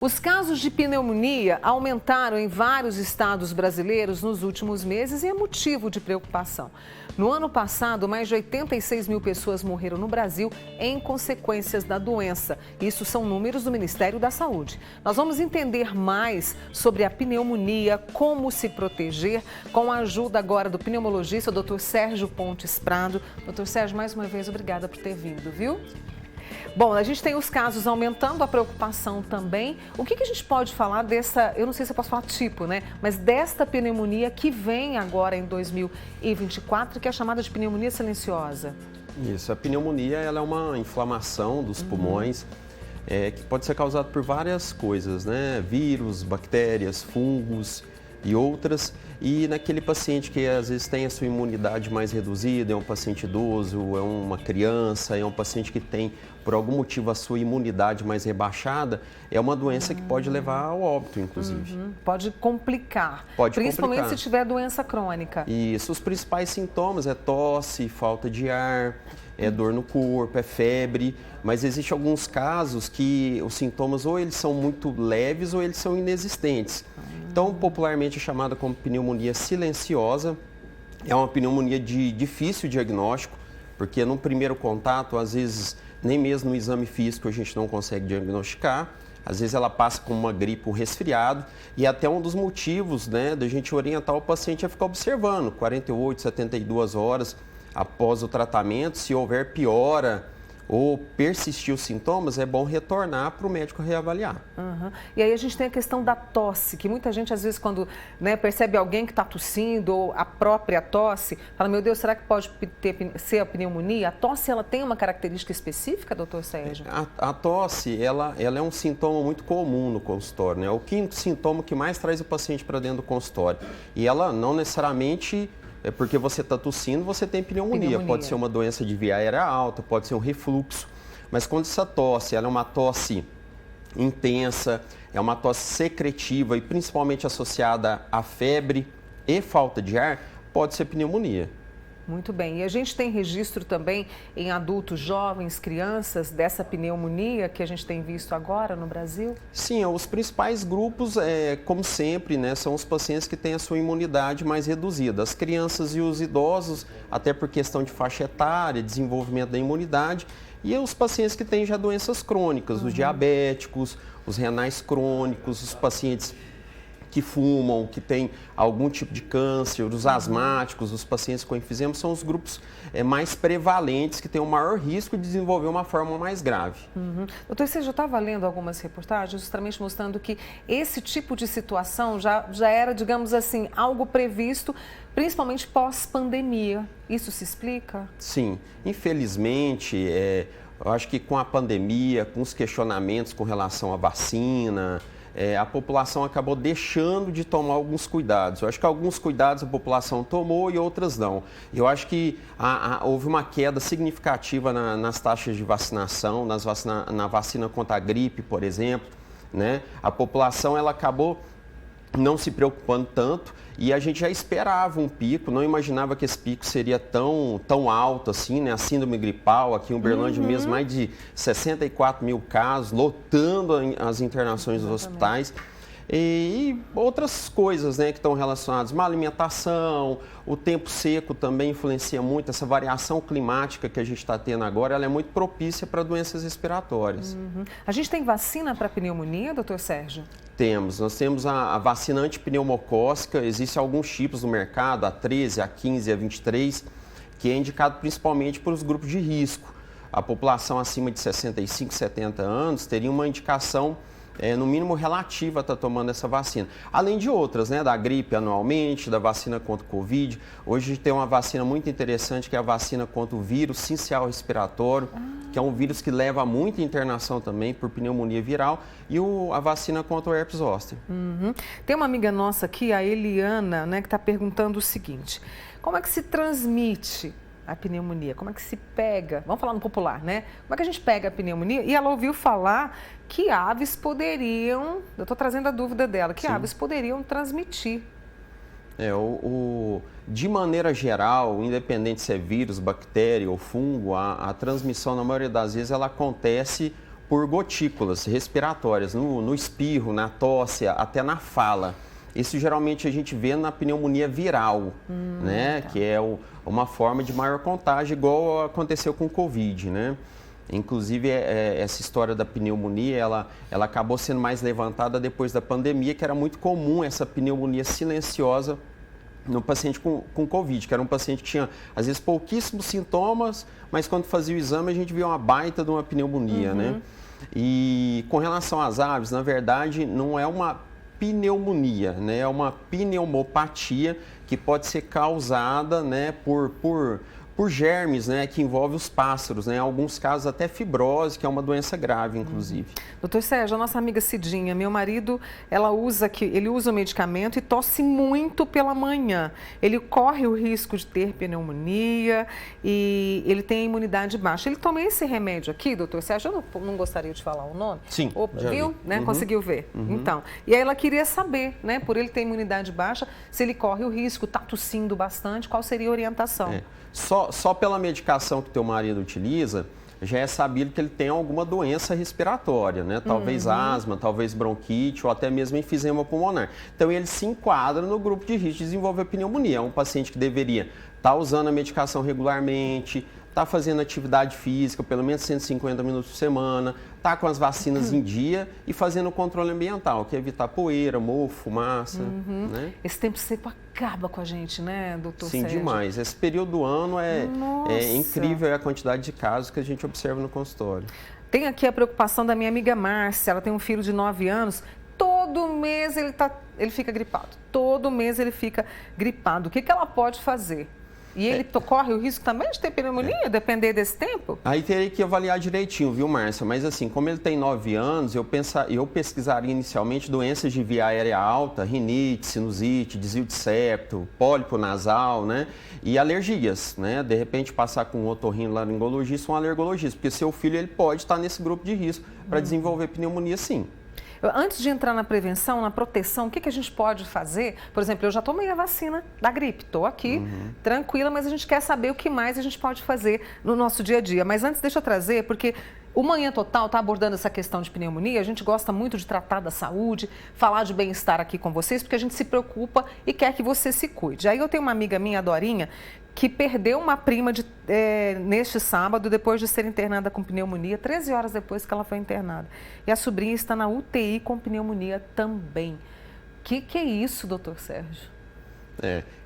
Os casos de pneumonia aumentaram em vários estados brasileiros nos últimos meses e é motivo de preocupação. No ano passado, mais de 86 mil pessoas morreram no Brasil em consequências da doença. Isso são números do Ministério da Saúde. Nós vamos entender mais sobre a pneumonia, como se proteger, com a ajuda agora do pneumologista, o Dr. Sérgio Pontes Prado. Dr. Sérgio, mais uma vez, obrigada por ter vindo, viu? Bom, a gente tem os casos aumentando, a preocupação também. O que a gente pode falar dessa, eu não sei se eu posso falar tipo, né? Mas desta pneumonia que vem agora em 2024, que é chamada de pneumonia silenciosa. Isso, a pneumonia ela é uma inflamação dos pulmões que pode ser causada por várias coisas, né? Vírus, bactérias, fungos e outras. E naquele paciente que às vezes tem a sua imunidade mais reduzida, é um paciente idoso, é uma criança, é um paciente que tem, por algum motivo, a sua imunidade mais rebaixada, é uma doença que pode levar ao óbito, inclusive. Pode complicar, Pode principalmente complicar. se tiver doença crônica. Isso, os principais sintomas é tosse, falta de ar, é dor no corpo, é febre, mas existem alguns casos que os sintomas ou eles são muito leves ou eles são inexistentes. Então, popularmente é chamada como pneumonia silenciosa. É uma pneumonia de difícil diagnóstico, porque no primeiro contato, às vezes, nem mesmo no exame físico a gente não consegue diagnosticar. Às vezes ela passa como uma gripe, um resfriado, e até um dos motivos, né, da gente orientar o paciente a ficar observando 48, 72 horas após o tratamento. Se houver piora ou persistir os sintomas, é bom retornar para o médico reavaliar. E aí a gente tem a questão da tosse, que muita gente às vezes quando percebe alguém que está tossindo ou a própria tosse, fala, meu Deus, será que pode ser a pneumonia? A tosse, ela tem uma característica específica, doutor Sérgio? A tosse, ela é um sintoma muito comum no consultório, né? É o quinto sintoma que mais traz o paciente para dentro do consultório. E ela não necessariamente é porque você está tossindo, você tem pneumonia. Pode ser uma doença de via aérea alta, pode ser um refluxo. Mas quando essa tosse, ela é uma tosse intensa, é uma tosse secretiva e principalmente associada a febre e falta de ar, pode ser pneumonia. Muito bem. E a gente tem registro também em adultos jovens, crianças, dessa pneumonia que a gente tem visto agora no Brasil? Sim, os principais grupos, como sempre, né, são os pacientes que têm a sua imunidade mais reduzida. As crianças e os idosos, até por questão de faixa etária, desenvolvimento da imunidade, e os pacientes que têm já doenças crônicas, os diabéticos, os renais crônicos, os pacientes que fumam, que têm algum tipo de câncer, os asmáticos, os pacientes com enfisema, são os grupos mais prevalentes, que têm o maior risco de desenvolver uma forma mais grave. Doutor, você já estava lendo algumas reportagens justamente mostrando que esse tipo de situação já era, digamos assim, algo previsto, principalmente pós-pandemia. Isso se explica? Sim, infelizmente, eu acho que com a pandemia, com os questionamentos com relação à vacina, a população acabou deixando de tomar alguns cuidados. Eu acho que alguns cuidados a população tomou e outras não. Eu acho que houve uma queda significativa nas taxas de vacinação, na vacina contra a gripe, por exemplo, né? A população ela acabou não se preocupando tanto e a gente já esperava um pico, não imaginava que esse pico seria tão alto assim, né? A síndrome gripal, aqui em Uberlândia mesmo, mais de 64 mil casos, lotando as internações dos hospitais. E outras coisas, né, que estão relacionadas, má alimentação, o tempo seco também influencia muito, essa variação climática que a gente está tendo agora, ela é muito propícia para doenças respiratórias. A gente tem vacina para pneumonia, doutor Sérgio? Nós temos a vacina antipneumocócica, existem alguns tipos no mercado, a 13, a 15, a 23, que é indicado principalmente para os grupos de risco. A população acima de 65, 70 anos teria uma indicação no mínimo relativa a estar tomando essa vacina. Além de outras, né, da gripe anualmente, da vacina contra o Covid. Hoje a gente tem uma vacina muito interessante, que é a vacina contra o vírus sincial respiratório, que é um vírus que leva a muita internação também por pneumonia viral, e a vacina contra o herpes zoster. Tem uma amiga nossa aqui, a Eliana, né, que está perguntando o seguinte: como é que se transmite a pneumonia? Como é que se pega? Vamos falar no popular, né? Como é que a gente pega a pneumonia? E ela ouviu falar que aves poderiam, eu estou trazendo a dúvida dela, que aves poderiam transmitir. De maneira geral, independente se é vírus, bactéria ou fungo, a transmissão, na maioria das vezes, ela acontece por gotículas respiratórias, no espirro, na tosse, até na fala. Isso geralmente a gente vê na pneumonia viral, né? Tá. Que é uma forma de maior contágio, igual aconteceu com o Covid, né? Inclusive, essa história da pneumonia, ela acabou sendo mais levantada depois da pandemia, que era muito comum essa pneumonia silenciosa no paciente com Covid, que era um paciente que tinha, às vezes, pouquíssimos sintomas, mas quando fazia o exame a gente via uma baita de uma pneumonia, né? E com relação às aves, na verdade, não é uma pneumonia, né? É uma pneumopatia que pode ser causada, né, por germes, né, que envolve os pássaros, né? Em alguns casos até fibrose, que é uma doença grave, inclusive. Doutor Sérgio, a nossa amiga Cidinha, meu marido, ele usa o medicamento e tosse muito pela manhã. Ele corre o risco de ter pneumonia e ele tem a imunidade baixa. Ele toma esse remédio aqui, doutor Sérgio, eu não gostaria de falar o nome. Sim, já viu? Vi. Né? Conseguiu ver? Então, e aí ela queria saber, né, por ele ter imunidade baixa, se ele corre o risco, está tossindo bastante, qual seria a orientação? Só pela medicação que teu marido utiliza, já é sabido que ele tem alguma doença respiratória, né? Talvez asma, talvez bronquite ou até mesmo enfisema pulmonar. Então ele se enquadra no grupo de risco de desenvolver pneumonia. É um paciente que deveria estar usando a medicação regularmente, estar fazendo atividade física, pelo menos 150 minutos por semana, estar com as vacinas em dia e fazendo o controle ambiental, que é evitar poeira, mofo, fumaça. Né? Esse tempo seco acaba com a gente, né, doutor Sérgio? Sim, demais. Esse período do ano é incrível a quantidade de casos que a gente observa no consultório. Tem aqui a preocupação da minha amiga Márcia, ela tem um filho de 9 anos, todo mês ele fica gripado, todo mês ele fica gripado. O que ela pode fazer? E ele corre o risco também de ter pneumonia, depender desse tempo? Aí teria que avaliar direitinho, viu, Márcia? Mas assim, como ele tem 9 anos, eu pesquisaria inicialmente doenças de via aérea alta, rinite, sinusite, desvio de septo, pólipo nasal, né? E alergias, né? De repente passar com um otorrinolaringologista ou um alergologista, porque seu filho ele pode estar nesse grupo de risco para desenvolver pneumonia, sim. Antes de entrar na prevenção, na proteção, o que a gente pode fazer? Por exemplo, eu já tomei a vacina da gripe, estou aqui tranquila, mas a gente quer saber o que mais a gente pode fazer no nosso dia a dia. Mas antes, deixa eu trazer, porque o Manhã Total está abordando essa questão de pneumonia, a gente gosta muito de tratar da saúde, falar de bem-estar aqui com vocês, porque a gente se preocupa e quer que você se cuide. Aí eu tenho uma amiga minha, a Dorinha, que perdeu uma prima neste sábado, depois de ser internada com pneumonia, 13 horas depois que ela foi internada. E a sobrinha está na UTI com pneumonia também. O que é isso, doutor Sérgio?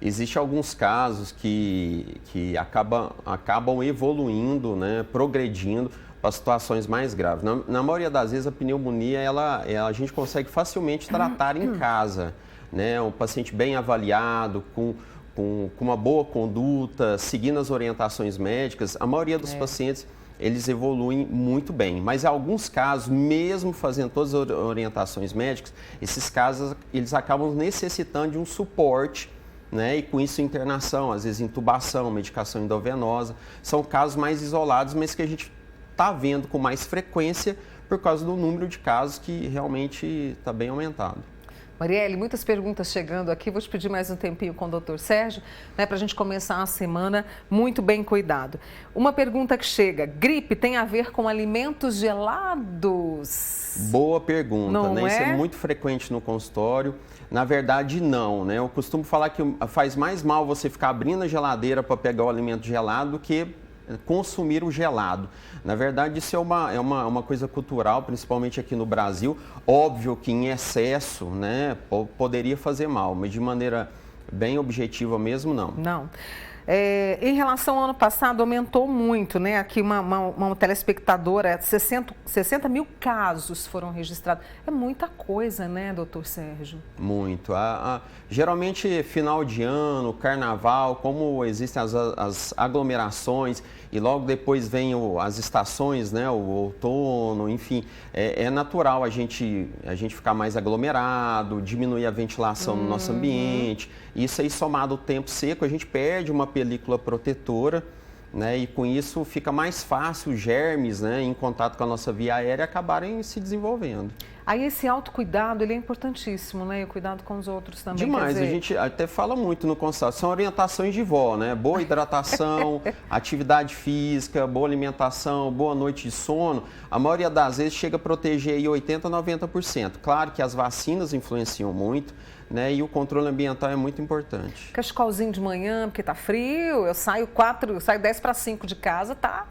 Existem alguns casos que acabam evoluindo, né, progredindo para situações mais graves. Na maioria das vezes, a pneumonia, a gente consegue facilmente tratar em casa, né? Um paciente bem avaliado, com uma boa conduta, seguindo as orientações médicas, a maioria dos pacientes, eles evoluem muito bem. Mas em alguns casos, mesmo fazendo todas as orientações médicas, esses casos, eles acabam necessitando de um suporte, né? E com isso internação, às vezes intubação, medicação endovenosa. São casos mais isolados, mas que a gente está vendo com mais frequência por causa do número de casos que realmente está bem aumentado. Marielle, muitas perguntas chegando aqui. Vou te pedir mais um tempinho com o doutor Sérgio, né, para a gente começar a semana muito bem cuidado. Uma pergunta que chega: gripe tem a ver com alimentos gelados? Boa pergunta, não, né? Isso é muito frequente no consultório. Na verdade, não, né? Eu costumo falar que faz mais mal você ficar abrindo a geladeira para pegar o alimento gelado do que consumir o gelado. Na verdade, isso é uma coisa cultural, principalmente aqui no Brasil. Óbvio que em excesso, né, poderia fazer mal, mas de maneira bem objetiva mesmo, não. Não. Em relação ao ano passado, aumentou muito, né? Aqui uma telespectadora, 60 mil casos foram registrados. É muita coisa, né, doutor Sérgio? Muito. Geralmente, final de ano, carnaval, como existem as aglomerações e logo depois vem as estações, né, o outono, enfim, é natural a gente ficar mais aglomerado, diminuir a ventilação no nosso ambiente. Isso aí, somado ao tempo seco, a gente perde uma película protetora, né, e com isso fica mais fácil os germes, né, em contato com a nossa via aérea acabarem se desenvolvendo. Aí esse autocuidado, ele é importantíssimo, né? E o cuidado com os outros também. Demais, quer dizer... a gente até fala muito no consultório, são orientações de vó, né? Boa hidratação, atividade física, boa alimentação, boa noite de sono. A maioria das vezes chega a proteger aí 80%, 90%. Claro que as vacinas influenciam muito, né? E o controle ambiental é muito importante. Cachecolzinho de manhã, porque tá frio, eu saio 10 para 5 de casa, tá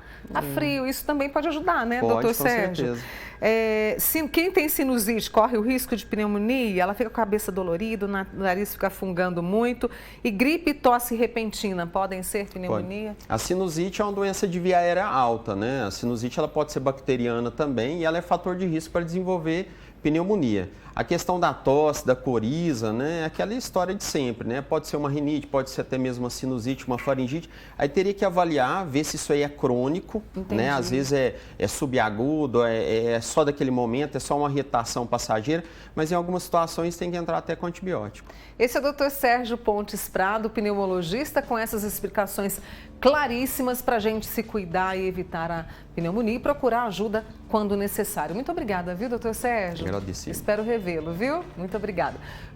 frio. Isso também pode ajudar, né, pode, doutor Sérgio? Certeza. Quem tem sinusite corre o risco de pneumonia, ela fica com a cabeça dolorida, o nariz fica fungando muito. E gripe e tosse repentina podem ser pneumonia? Pode. A sinusite é uma doença de via aérea alta, né? A sinusite ela pode ser bacteriana também e ela é fator de risco para desenvolver pneumonia. A questão da tosse, da coriza, né, é aquela história de sempre, né? Pode ser uma rinite, pode ser até mesmo uma sinusite, uma faringite. Aí teria que avaliar, ver se isso aí é crônico, né? Às vezes é subagudo, é só daquele momento, é só uma irritação passageira, mas em algumas situações tem que entrar até com antibiótico. Esse é o Dr. Sérgio Pontes Prado, pneumologista, com essas explicações claríssimas para a gente se cuidar e evitar a pneumonia e procurar ajuda quando necessário. Muito obrigada, viu, Dr. Sérgio? Agradecido. Espero revê-lo, viu? Muito obrigada.